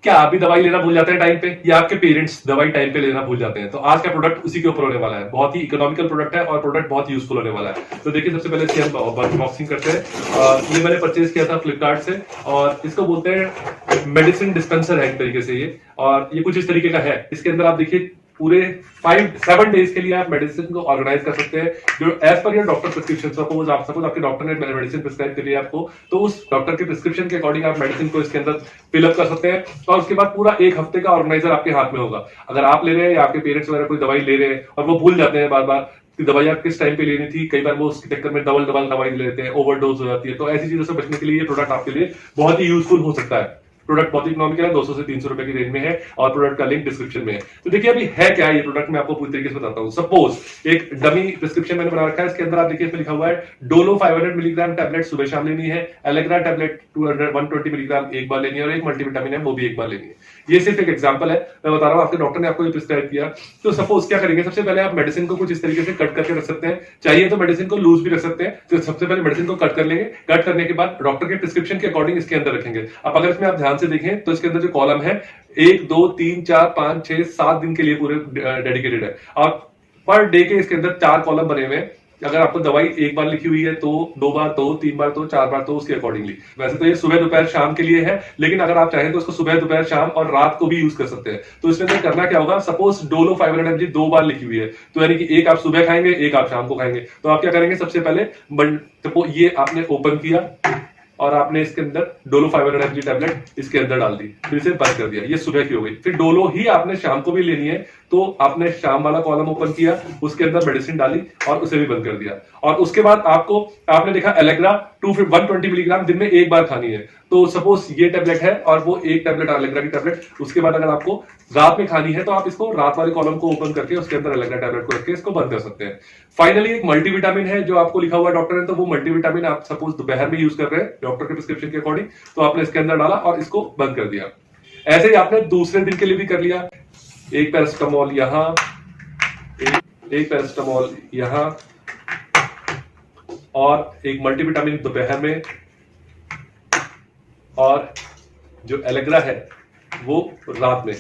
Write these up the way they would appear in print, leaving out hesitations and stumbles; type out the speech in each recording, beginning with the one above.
क्या आप भी दवाई लेना भूल जाते हैं टाइम पे, या आपके पेरेंट्स दवाई टाइम पे लेना भूल जाते हैं? तो आज का प्रोडक्ट उसी के ऊपर होने वाला है। बहुत ही इकोनॉमिकल प्रोडक्ट है और प्रोडक्ट बहुत यूजफुल होने वाला है। तो देखिए, सबसे पहले इसकी हम अनबॉक्सिंग करते हैं। ये मैंने परचेज किया था फ्लिपकार्ट से, और इसको बोलते हैं मेडिसिन डिस्पेंसर है एक तरीके से ये। और ये कुछ इस तरीके का है। इसके अंदर आप देखिए पूरे 5-7 डेज के लिए आप मेडिसिन को ऑर्गेनाइज कर सकते हैं, जो as per your doctor prescription. Suppose आपके डॉक्टर ने मेडिसिन प्रिस्क्राइब करी है आपको, तो उस डॉक्टर के प्रिस्क्रिप्शन के अकॉर्डिंग आप मेडिसिन को इसके अंदर फिलअप कर सकते हैं। और उसके बाद पूरा 1 हफ्ते का ऑर्गेनाइजर आपके हाथ में होगा। अगर आप ले रहे हैं या आपके पेरेंट्स वगैरह कोई दवाई ले रहे हैं और वो भूल जाते हैं बार बार कि दवाई आप किस टाइम पे लेनी थी, कई बार वो उसके चक्कर में डबल दवाई ले लेते हैं, ओवरडोज हो जाती है। तो ऐसी चीजों से बचने के लिए ये प्रोडक्ट आपके लिए बहुत ही यूजफुल हो सकता है। प्रोडक्ट बहुत इकोनॉमिकल है, 200 से 300 रुपए की रेंज में है, और प्रोडक्ट का लिंक डिस्क्रिप्शन में है। तो देखिए अभी है क्या ये प्रोडक्ट, मैं आपको पूरी तरीके से बताता हूं। सपोज एक डमी प्रिस्क्रिप्शन मैंने बना रखा है। इसके अंदर आप देखिए इसमें लिखा हुआ है डोलो 500 मिलीग्राम टैबलेट सुबह शाम लेनी है, एलेग्रा टैबलेट 120 मिलीग्राम एक बार लेनी है, और एक मल्टीविटामिन है वो भी एक बार लेनी है। ये सिर्फ एक एग्जांपल है, मैं बता रहा हूं आपके डॉक्टर ने आपको ये प्रिस्क्राइब किया। तो सपोज क्या करेंगे, सबसे पहले आप मेडिसिन को कुछ इस तरीके से कट करके रख सकते हैं। चाहिए तो मेडिसिन को लूज भी रख सकते हैं। तो सबसे पहले मेडिसिन को कट कर लेंगे। कट करने के बाद डॉक्टर के प्रिस्क्रिप्शन के अकॉर्डिंग इसके अंदर रखेंगे। अब अगर इसमें आप ध्यान से देखें तो इसके अंदर जो कॉलम है 1 2 3 4 5 6 7 दिन के लिए पूरे डेडिकेटेड है, और पर डे के इसके अंदर 4 कॉलम बने हुए हैं। अगर आपको दवाई एक बार लिखी हुई है तो 2 बार तो 3 बार तो 4 बार तो उसके अकॉर्डिंगली। वैसे तो ये सुबह दोपहर शाम के लिए है, लेकिन अगर आप चाहें तो इसको सुबह दोपहर शाम और रात को भी यूज कर सकते हैं। तो इसमें तो करना क्या होगा, सपोज डोलो 500 mg 2 बार लिखी हुई है, तो यानी कि एक आप सुबह खाएंगे, एक आप शाम को खाएंगे। तो आप क्या करेंगे, सबसे पहले तो ये आपने ओपन किया और आपने इसके अंदर डोलो 500 mg टैबलेट इसके अंदर डाल दी, फिर इसे बंद कर दिया। ये सुबह की हो गई। फिर डोलो ही आपने शाम को भी लेनी है, तो आपने शाम वाला कॉलम ओपन किया, उसके अंदर मेडिसिन डाली और उसे भी बंद कर दिया। और उसके बाद आपने देखा एलेग्रा 120 मिलीग्राम दिन में एक बार खानी है। तो सपोज ये टैबलेट है और वो एक टैबलेट एलेग्रा की टैबलेट, उसके बाद अगर आपको रात में खानी है तो आप इसको रात वाले कॉलम को ओपन करके उसके अंदर एलेग्रा टैबलेट को रख के इसको बंद कर सकते हैं। फाइनली एक मल्टीविटामिन है जो आपको लिखा हुआ डॉक्टर ने, तो वो मल्टीविटामिन आप सपोज दोपहर में यूज कर रहे हैं डॉक्टर के प्रिस्क्रिप्शन के अकॉर्डिंग, तो आपने इसके अंदर डाला और इसको बंद कर दिया। ऐसे ही आपने दूसरे दिन के लिए भी कर लिया। एक पैरासिटामोल यहां, एक पैरासिटामोल यहां, और एक मल्टीविटामिन दोपहर में, और जो एलेग्रा है वो रात में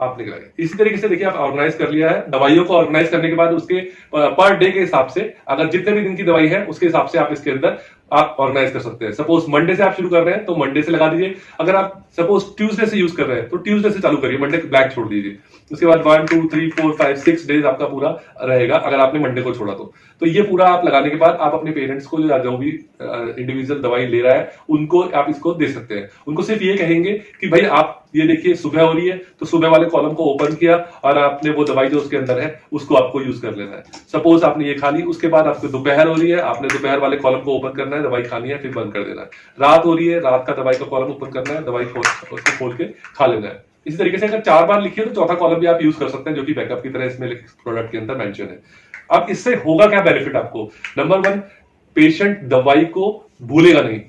आप निकला। इसी तरीके से देखिए आप ऑर्गेनाइज कर लिया है। दवाइयों को ऑर्गेनाइज करने के बाद उसके पर डे के हिसाब से, अगर जितने भी दिन की दवाई है उसके हिसाब से आप इसके अंदर आप ऑर्गेनाइज कर सकते हैं। सपोज मंडे से आप शुरू कर रहे हैं तो मंडे से लगा दीजिए। अगर आप सपोज ट्यूसडे से यूज कर रहे हैं तो ट्यूसडे से चालू करिए, मंडे ब्लैक छोड़ दीजिए। उसके बाद 1 2 3 4 5 6 डेज आपका पूरा रहेगा अगर आपने मंडे को छोड़ा तो ये पूरा आप लगाने के बाद आप अपने पेरेंट्स को जो भी इंडिविजुअल दवाई ले रहा है उनको आप इसको दे सकते हैं। उनको सिर्फ ये कहेंगे कि भाई आप ये देखिए सुबह हो रही है, तो सुबह वाले कॉलम को ओपन किया और आपने वो दवाई जो उसके अंदर है उसको आपको यूज कर लेना है। सपोज आपने ये खा ली, उसके बाद आपको दोपहर हो रही है, आपने दोपहर वाले कॉलम को ओपन करना है, दवाई खानी है, फिर बंद कर देना है। रात हो रही है, रात का दवाई का कॉलम ओपन करना है, दवाई उसको खोल के खा लेना है। इसी तरीके से अगर 4 बार लिखी है तो चौथा कॉलम भी आप यूज कर सकते हैं, जो कि बैकअप की तरह इसमें प्रोडक्ट के अंदर मेंशन है। अब इससे होगा क्या बेनिफिट आपको, नंबर 1, पेशेंट दवाई को भूलेगा नहीं।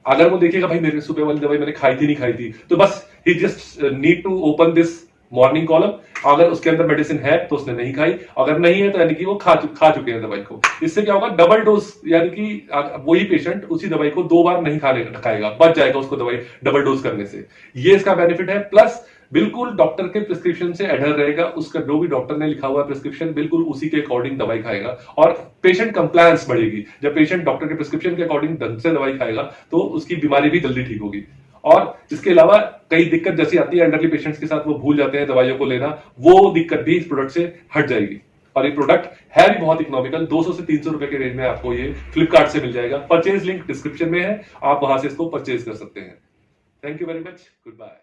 अगर वो देखेगा भाई मेरे सुबह वाली दवाई मैंने खाई थी नहीं खाई थी, तो बस ही just need to open this morning column. अगर उसके अंदर मेडिसिन है तो उसने नहीं खाई, अगर नहीं है तो यानी कि वो खा चुके हैं दवाई को। इससे क्या होगा, डबल डोज, यानी कि वही पेशेंट उसी दवाई को 2 बार नहीं खाएगा, बच जाएगा उसको दवाई डबल डोज करने से। ये इसका बेनिफिट है। प्लस बिल्कुल डॉक्टर के प्रिस्क्रिप्शन से अडर रहेगा, उसका जो भी डॉक्टर ने लिखा हुआ प्रिस्क्रिप्शन बिल्कुल उसी के अकॉर्डिंग दवाई खाएगा, और पेशेंट कंप्लायंस बढ़ेगी। जब पेशेंट डॉक्टर के प्रिस्क्रिप्शन के अकॉर्डिंग ढंग से दवाई खाएगा तो उसकी बीमारी भी जल्दी ठीक होगी। और इसके अलावा कई दिक्कत जैसी आती है एल्डरली पेशेंट्स के साथ, वो भूल जाते हैं दवाइयों को लेना, वो दिक्कत भी इस प्रोडक्ट से हट जाएगी। और ये प्रोडक्ट है भी बहुत इकोनॉमिकल, 200 से 300 रुपए के रेंज में आपको ये फ्लिपकार्ट से मिल जाएगा। परचेज लिंक डिस्क्रिप्शन में है, आप वहां से इसको परचेज कर सकते हैं। Thank you very much, good bye.